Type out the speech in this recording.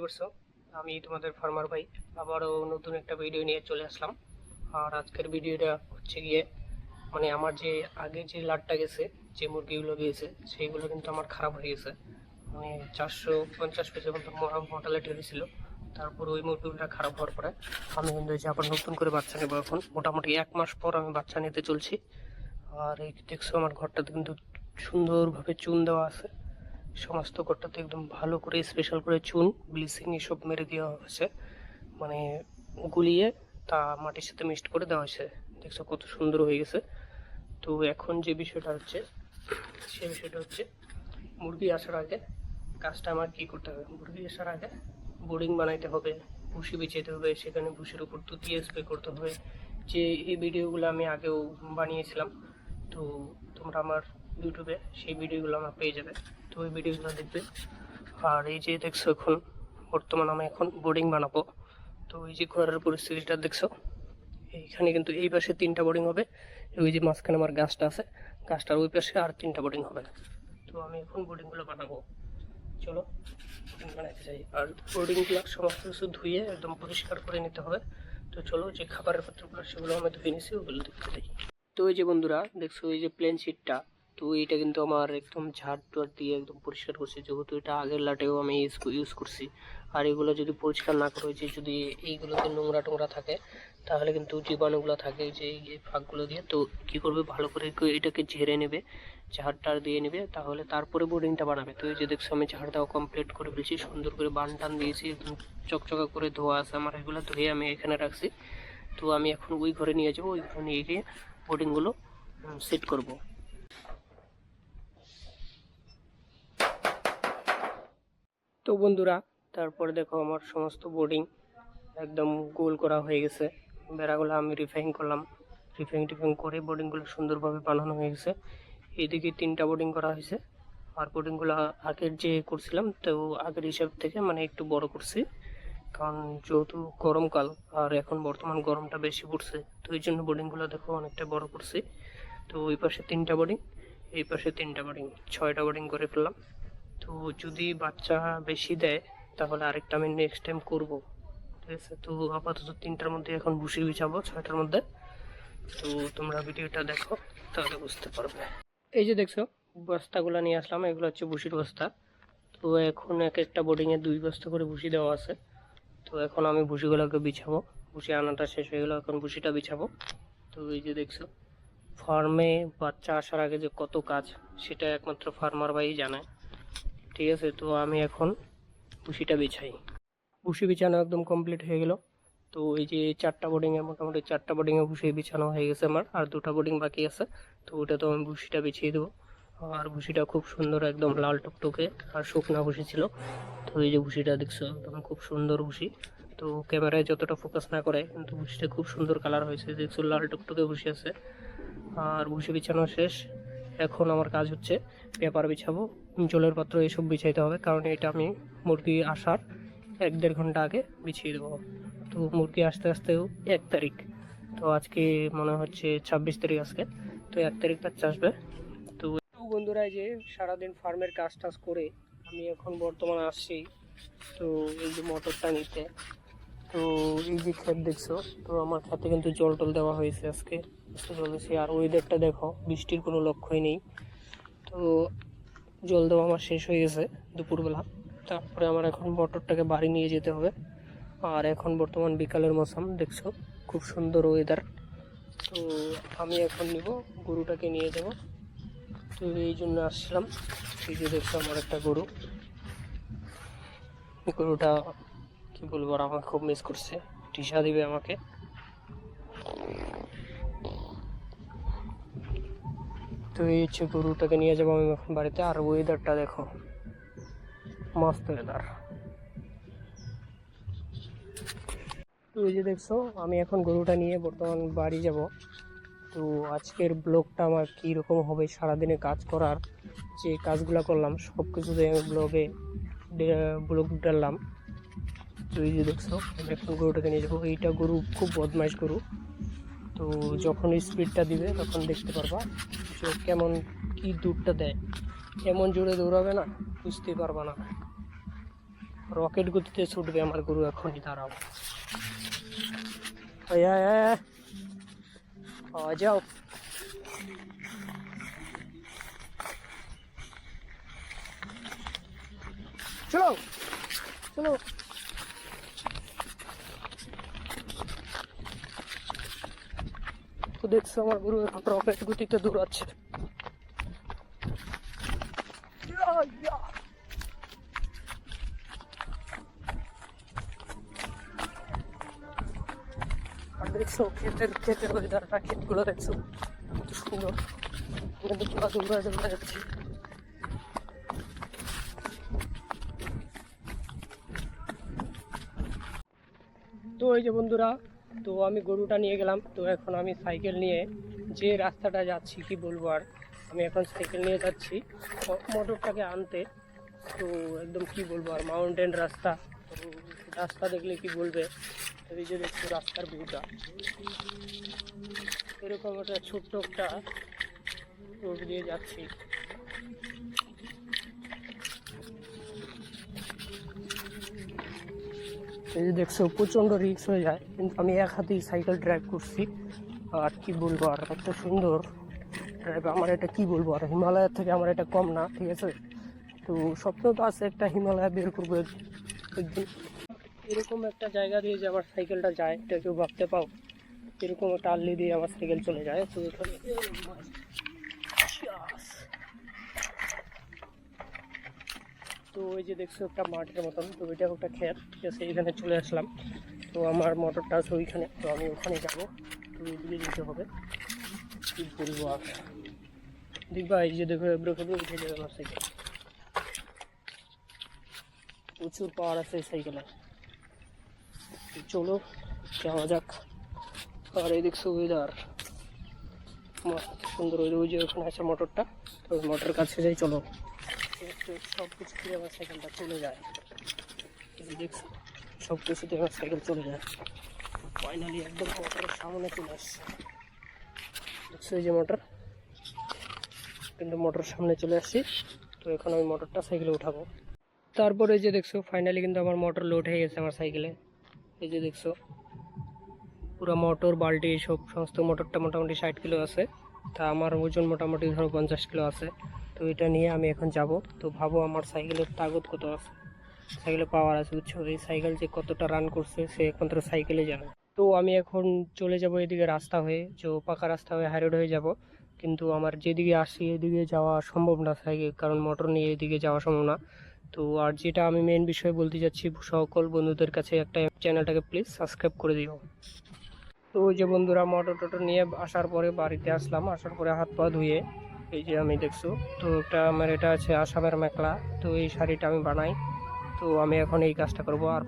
করছো? আমি তোমাদের ফার্মার ভাই আবারও নতুন একটা ভিডিও নিয়ে চলে আসলাম। আর আজকের ভিডিওটা হচ্ছে গিয়ে মানে আমার যে আগে যে লাটটা গেছে, যে মুরগিগুলো গিয়েছে সেইগুলো কিন্তু আমার খারাপ হয়ে গেছে। মানে 450 পিসের মতো মর্টালিটি হয়েছিল। তারপর ওই মুরগিগুলো খারাপ হওয়ার পরে আমি কিন্তু এই যে আবার নতুন করে বাচ্চা নেবো। এখন মোটামুটি 1 মাস পর আমি বাচ্চা নিতে চলছি। আর এই দেখছো আমার ঘরটাতে কিন্তু সুন্দরভাবে চুন দেওয়া আছে। সমস্ত ঘরটাতে একদম ভালো করে স্পেশাল করে চুন ব্লিচিং এসব মেরে দেওয়া হয়েছে, মানে গুলিয়ে তা মাটির সাথে মিক্সড করে দেওয়া হয়েছে। দেখছো কত সুন্দর হয়ে গেছে। তো এখন যে বিষয়টা হচ্ছে, সেই বিষয়টা হচ্ছে মুরগি আসার আগে কাজটা আমার কি করতে হবে। মুরগি আসার আগে বোর্ডিং বানাইতে হবে, ভুসি বিছাইতে হবে, সেখানে ভুসির উপর তুতিয়ে স্প্রে করতে হবে। যে এই ভিডিওগুলো আমি আগেও বানিয়েছিলাম, তো তোমরা আমার ইউটিউবে সেই ভিডিওগুলো আমার পেয়ে যাবে, তো ওই ভিডিওগুলো দেখবে। আর এই যে দেখছো এখন বর্তমান আমি এখন বোর্ডিং বানাবো। তো এই যে ঘরের পরিস্থিতিটা দেখছো, এইখানে কিন্তু এই পাশে 3টা বোর্ডিং হবে। ওই যে মাঝখানে আমার গাছটা আছে, গাছটার ওই পাশে আর 3টা বোর্ডিং হবে। তো আমি এখন বোর্ডিংগুলো বানাবো, চলো বোর্ডিং বানাইতে চাই। আর বোর্ডিংগুলো সমস্ত কিছু ধুয়ে একদম পরিষ্কার করে নিতে হবে। তো চলো যে খাবারের পাত্রগুলো সেগুলো আমি ধুয়ে নিছি, ওগুলো দেখতে চাই। তো এই যে বন্ধুরা দেখছো এই যে প্লেন শিটটা, তো এটা কিন্তু আমার একদম ঝাড় টাড় দিয়ে একদম পরিষ্কার করছি, যেহেতু এটা আগের লাটেও আমি ইউজ করছি। আর এগুলো যদি পরিষ্কার না করে, যে যদি এইগুলোতে নোংরা টোংরা থাকে তাহলে কিন্তু জীবাণুগুলো থাকে যে এই ফাঁকগুলো দিয়ে, তো কি করবে ভালো করে এটাকে ঝেড়ে নেবে, ঝাড় টাড় দিয়ে নেবে, তাহলে তারপরে বোর্ডিংটা বানাবে। তো এই যে দেখছো আমি ঝাড় দেওয়া কমপ্লিট করে ফেলছি, সুন্দর করে বান টান দিয়েছি, একদম চকচকা করে ধোয়া আছে আমার, এগুলো ধুয়ে আমি এখানে রাখছি। তো আমি এখন ওই ঘরে নিয়ে যাবো, ওই ঘরে নিয়ে গিয়ে বোর্ডিংগুলো সেট করব। তো বন্ধুরা তারপরে দেখো আমার সমস্ত বোর্ডিং একদম গোল করা হয়ে গেছে। বেড়াগুলো আমি রিফাইন করলাম, টিফাইন করে বোর্ডিংগুলো সুন্দরভাবে বানানো হয়ে গেছে। এইদিকে 3টা বোর্ডিং করা হয়েছে। আর বোর্ডিংগুলো আগের যে করছিলাম, তো আগের হিসাব থেকে মানে একটু বড় করছি, কারণ যেহেতু গরমকাল আর এখন বর্তমান গরমটা বেশি পড়ছে, তো এই জন্য বোর্ডিংগুলো দেখো অনেকটা বড় করছি। তো ওই পাশে 3টা বোর্ডিং, এই পাশে 3টা বোর্ডিং, 6টা বোর্ডিং করে ফেললাম। তো যদি বাচ্চা বেশি দেয় তাহলে আরেকটা আমি নেক্সট টাইম করব, ঠিক আছে। তো আপাতত 3টার মধ্যে এখন ভুসি বিছাবো, 6টার মধ্যে। তো তোমরা ভিডিওটা দেখো তাহলে বুঝতে পারবে। এই যে দেখছো বস্তাগুলো নিয়ে আসলাম, এগুলো হচ্ছে ভুসির বস্তা। তো এখন এক একটা বোর্ডিংয়ে 2 বস্তা করে ভুসি দেওয়া আছে। তো এখন আমি ভুসিগুলোকে বিছাবো, ভুসি আনাটা শেষ হয়ে গেলো, এখন ভুসিটা বিছাবো। তো এই যে দেখছো ফার্মে বাচ্চা আসার আগে যে কত কাজ, সেটা একমাত্র ফার্মার ভাই জানে, ঠিক আছে। তো আমি এখন ভুসিটা বিছাই। ভুসি বিছানো একদম কমপ্লিট হয়ে গেল। তো এই যে 4টা বোর্ডিংয়ে মোটামুটি 4টা বোর্ডিংয়ে ভুসি বিছানো হয়ে গেছে আমার, আর 2টা বোর্ডিং বাকি আছে। তো ওটা তো আমি ভুসিটা বিছিয়ে দেবো। আর ভুসিটা খুব সুন্দর একদম লাল টুকটুকে আর শুকনা ভুসি ছিল। তো এই যে ভুসিটা দেখছো একদম খুব সুন্দর ভুসি। তো ক্যামেরায় যতটা ফোকাস না করে কিন্তু ভুসিটা খুব সুন্দর কালার হয়েছে, দেখছো লাল টুকটুকে ভুসি আছে। আর ভুসি বিছানো শেষ, এখন আমার কাজ হচ্ছে পেপার বিছাবো, জলের পাত্র এসব বিছাইতে হবে, কারণ এটা আমি মুরগি আসার 1-1.5 ঘন্টা আগে বিছিয়ে দেবো। তো মুরগি আসতে আসতেও 1 তারিখ, তো আজকে মনে হচ্ছে 26 তারিখ আজকে, তো 1 তারিখ বাচ্চা আসবে। তো বন্ধুরা এই যে সারাদিন ফার্মের কাজ টাজ করে আমি এখন বর্তমানে আসছি, তো এই যে মোটরটা নিতে। তো এই যে ক্ষেত দেখছো, তো আমার ক্ষেতে কিন্তু জল টল দেওয়া হয়েছে আজকে, জল দিয়েছি। আর ওয়েদারটা দেখো, বৃষ্টির কোনো লক্ষ্যই নেই। তো জল দেওয়া আমার শেষ হয়ে গেছে দুপুরবেলা। তারপরে আমার এখন মোটরটাকে বাড়ি নিয়ে যেতে হবে। আর এখন বর্তমান বিকালের মৌসুম, দেখছো খুব সুন্দর ওয়েদার। তো আমি এখন নিব, গরুটাকে নিয়ে যাব। তো এই জন্য আসছিলাম। এই যে দেখছো আমার একটা গরুটা কি বলবো, আর আমাকে খুব মিস করছে, টিসা দিবে আমাকে। তো এই হচ্ছে গরুটাকে নিয়ে যাবো আমি এখন বাড়িতে। আর ওয়েদারটা দেখো, মস্ত ওয়েদার। তো এই যে দেখছো আমি এখন গরুটা নিয়ে বর্তমান বাড়ি যাব। তো আজকের ব্লগটা আমার কীরকম হবে, সারাদিনে কাজ করার যে কাজগুলো করলাম সব কিছুতে আমি ব্লগ ডাললাম। তো এই যে দেখছো আমি এখন গরুটাকে নিয়ে যাবো। এইটা গরু খুব বদমাইশ গরু, তো যখন স্পিডটা দিবে তখন দেখতে পারবা যে কেমন কি দূরটা দেয়, এমন জোরে দৌড়াবে না বুঝতেই পারবা না। রকেট গতিতে ছুটবে আমার গরু এখনই, দাঁড়াও। যাও। চলো চলো। তো দেখছো আমার গরু এখন রকেট গতিতে দৌড়াচ্ছে। আর দেখছো ক্ষেতের ওয়েদারটা, ক্ষেতগুলো দেখছো কত সুন্দর, কিন্তু পুরো দৌড়া যাচ্ছে। তো এই যে বন্ধুরা, তো আমি গরুটা নিয়ে গেলাম। তো এখন আমি সাইকেল নিয়ে যে রাস্তাটা যাচ্ছি কি বলবো আর, আমি এখন সাইকেল নিয়ে যাচ্ছি মোটরটাকে আনতে। তো একদম কি বলবো আর, মাউন্টেন রাস্তা। তো রাস্তা দেখলে কি বলবে। তো এই যে দেখছো রাস্তার ভিউটা, এরকম একটা ছোট্ট একটা রোড দিয়ে যাচ্ছি। এই যে দেখছো প্রচণ্ড রিস্ক হয়ে যায়, কিন্তু আমি এক হাতেই সাইকেল ড্রাইভ করছি। আর কি বলবো আর, এত সুন্দর ড্রাইভ আমার, এটা কি বলবো আর, হিমালয়ের থেকে আমার এটা কম না, ঠিক আছে। তো স্বপ্ন তো আছে একটা হিমালয় বের করবো একদিন। এরকম একটা জায়গা দিয়ে যে আমার সাইকেলটা যায়, এটা কেউ ভাবতে পাও। এরকম একটা আল্লি দিয়ে আমার সাইকেল চলে যায়। তো এখানে তো ওই যে দেখছো একটা মাঠের মতন, তো ওইটা একটা ক্ষেত, ঠিক আছে। এখানে চলে আসলাম। তো আমার মোটরটা আছে ওইখানে, তো আমি ওখানে যাবো। তো ওইদিকে যেতে হবে, কি বলবো আর। দেখবা এই যে দেখো এবড়ো খেবড়ো উঠে যাবে আমার সাইকেল, প্রচুর পাওয়ার আছে এই সাইকেলে। চলো যাওয়া যাক। আর এই দেখছো ওয়েদার মস্ত সুন্দর, ওই যে ওখানে আছে মোটরটা, তো ওই মোটরের কাছে যাই। চলো, সব কিছু দিয়ে আমার সাইকেলটা চলে যায়। দেখছো সব কিছুতে আমার সাইকেল চলে যায়। ফাইনালি একদম মোটরের সামনে চলে আসছে, দেখছো এই যে মোটর, কিন্তু মোটরের সামনে চলে আসছি। তো এখন আমি মোটরটা সাইকেলে উঠাবো। তারপরে যে দেখছো ফাইনালি কিন্তু আমার মোটর লোড হয়ে গেছে আমার সাইকেলে। এই যে দেখছো পুরো মোটর বাল্টি সব সমস্ত, মোটরটা মোটামুটি 60 কিলো আছে। তা আমার ওজন মোটামুটি ধরো 50 কিলো আছে। তো এটা নিয়ে আমি এখন যাব। তো ভাবো আমার সাইকেলের তাগত কত আছে, সাইকেলে পাওয়ার আছে, বুঝছো। এই সাইকেল যে কতটা রান করছে সে একমাত্র সাইকেলে জানে। তো আমি এখন চলে যাব এদিকে রাস্তা হয়ে, যে পাকা রাস্তা হয়ে হাই রোড হয়ে যাব। কিন্তু আমার যেদিকে আসি এদিকে যাওয়া সম্ভব না সাইকেল, কারণ মোটর নিয়ে এদিকে যাওয়া সম্ভব না। তো আর যেটা আমি মেন বিষয় বলতে যাচ্ছি, সকল বন্ধুদের কাছে একটা, চ্যানেলটাকে প্লিজ সাবস্ক্রাইব করে দিও। তো ওই যে বন্ধুরা মোটর টোটর নিয়ে আসার পরে বাড়িতে আসলাম, আসার পরে হাত পা ধুয়ে এই যে আমি দেখছো, তো একটা আমার এটা আছে আসামের মেখলা, তো এই শাড়িটা আমি বানাই। তো আমি এখন এই কাজটা করবো। আর